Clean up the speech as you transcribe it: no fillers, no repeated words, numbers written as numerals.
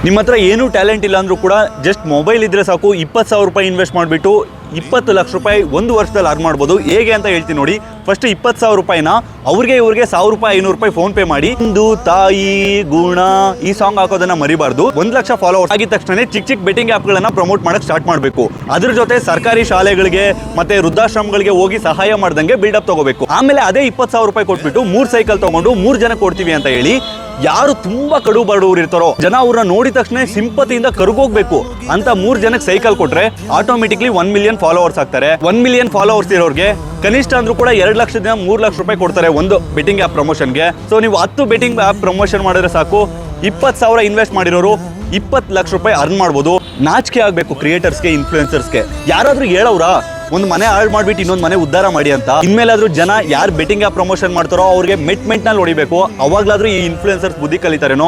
ನಿಮ್ಮ ಹತ್ರ ಏನೂ ಟ್ಯಾಲೆಂಟ್ ಇಲ್ಲ ಅಂದರೂ ಕೂಡ ಜಸ್ಟ್ ಮೊಬೈಲ್ ಇದ್ದರೆ ಸಾಕು 20,000 ರೂಪಾಯಿ ಇನ್ವೆಸ್ಟ್ ಮಾಡಿಬಿಟ್ಟು 20 ಲಕ್ಷ ರೂಪಾಯಿ ಒಂದು ವರ್ಷದಲ್ಲಿ ಅರ್ನ್ ಮಾಡ್ಬೋದು. ಹೇಗೆ ಅಂತ ಹೇಳ್ತೀನಿ ನೋಡಿ. ಫಸ್ಟ್ 20,000 ರೂಪಾಯಿನ ಇವ್ರಿಗೆ 1,000 ರೂಪಾಯಿ 500 ರೂಪಾಯಿ ಫೋನ್ ಪೇ ಮಾಡಿ ಇಂದು ತಾಯಿ ಗುಣ ಈ ಸಾಂಗ್ ಹಾಕೋದನ್ನ ಮರಿಬಾರ್ದು. 1 ಲಕ್ಷ ಫಾಲೋವರ್ಸ್ ಆಗಿದ ತಕ್ಷಣ ಚಿಕ್ಕ ಬೆಟ್ಟಿಂಗ್ ಆ್ಯಪ್ಗಳನ್ನ ಪ್ರಮೋಟ್ ಮಾಡಕ್ಕೆ ಸ್ಟಾರ್ಟ್ ಮಾಡಬೇಕು. ಅದ್ರ ಜೊತೆ ಸರ್ಕಾರಿ ಶಾಲೆಗಳಿಗೆ ಮತ್ತೆ ವೃದ್ಧಾಶ್ರಮಗಳಿಗೆ ಹೋಗಿ ಸಹಾಯ ಮಾಡ್ದಂಗೆ ಬಿಲ್ಡಪ್ ತಗೋಬೇಕು. ಆಮೇಲೆ ಅದೇ 20,000 ರೂಪಾಯಿ ಕೊಟ್ಬಿಟ್ಟು 3 ಸೈಕಲ್ ತಗೊಂಡು 3 ಜನ ಕೊಡ್ತೀವಿ ಅಂತ ಹೇಳಿ ಯಾರು ತುಂಬಾ ಕಡು ಬಡವರು ಇರ್ತಾರೋ ಜನ ಅವ್ರನ್ನ ನೋಡಿದ ತಕ್ಷಣ ಸಿಂಪತಿಯಿಂದ ಕರ್ಗೋಗ್ಬೇಕು ಅಂತ 3 ಜನಕ್ಕೆ ಸೈಕಲ್ ಕೊಟ್ರೆ ಆಟೋಮೆಟಿಕ್ಲಿ 1 ಮಿಲಿಯನ್ ಫಾಲೋವರ್ಸ್ ಆಗ್ತಾರೆ. 1 ಮಿಲಿಯನ್ ಫಾಲೋವರ್ಸ್ ಇರೋರಿಗೆ ಕನಿಷ್ಠ ಅಂದ್ರೂ ಕೂಡ 2 ಲಕ್ಷದಿಂದ 3 ಲಕ್ಷ ರೂಪಾಯಿ ಕೊಡ್ತಾರೆ ಒಂದು ಬೆಟ್ಟಿಂಗ್ ಆ್ಯಪ್ ಪ್ರಮೋಷನ್ಗೆ. ಸೊ ನೀವು 10 ಬೆಟ್ಟಿಂಗ್ ಆ್ಯಪ್ ಪ್ರಮೋಷನ್ ಮಾಡಿದ್ರೆ ಸಾಕು 20,000 ಇನ್ವೆಸ್ಟ್ ಮಾಡಿರೋರು 20 ಲಕ್ಷ ರೂಪಾಯಿ ಅರ್ನ್ ಮಾಡ್ಬೋದು. ನಾಚಿಕೆ ಆಗಬೇಕು ಕ್ರಿಯೇಟರ್ಸ್ಗೆ, ಇನ್ಫ್ಲುಯೆನ್ಸರ್ಸ್ಗೆ. ಯಾರಾದ್ರೂ ಹೇಳೋರಾ ಒಂದು ಮನೆ ಹಾಳು ಮಾಡ್ಬಿಟ್ಟು ಇನ್ನೊಂದು ಮನೆ ಉದ್ಧಾರ ಮಾಡಿ ಅಂತ? ಇನ್ಮೇಲಾದ್ರೂ ಜನ ಯಾರು ಬೆಟ್ಟಿಂಗ್ ಆ್ಯಪ್ ಪ್ರಮೋಷನ್ ಮಾಡ್ತಾರೋ ಅವ್ರಿಗೆ ಮೆಟ್ನಲ್ಲಿ ಹೊಡಿಬೇಕು. ಅವಾಗ್ಲಾದ್ರೂ ಈ ಇನ್ಫ್ಲುಯೆನ್ಸರ್ಸ್ ಬುದ್ಧಿ ಕಲಿತಾರೇನೋ.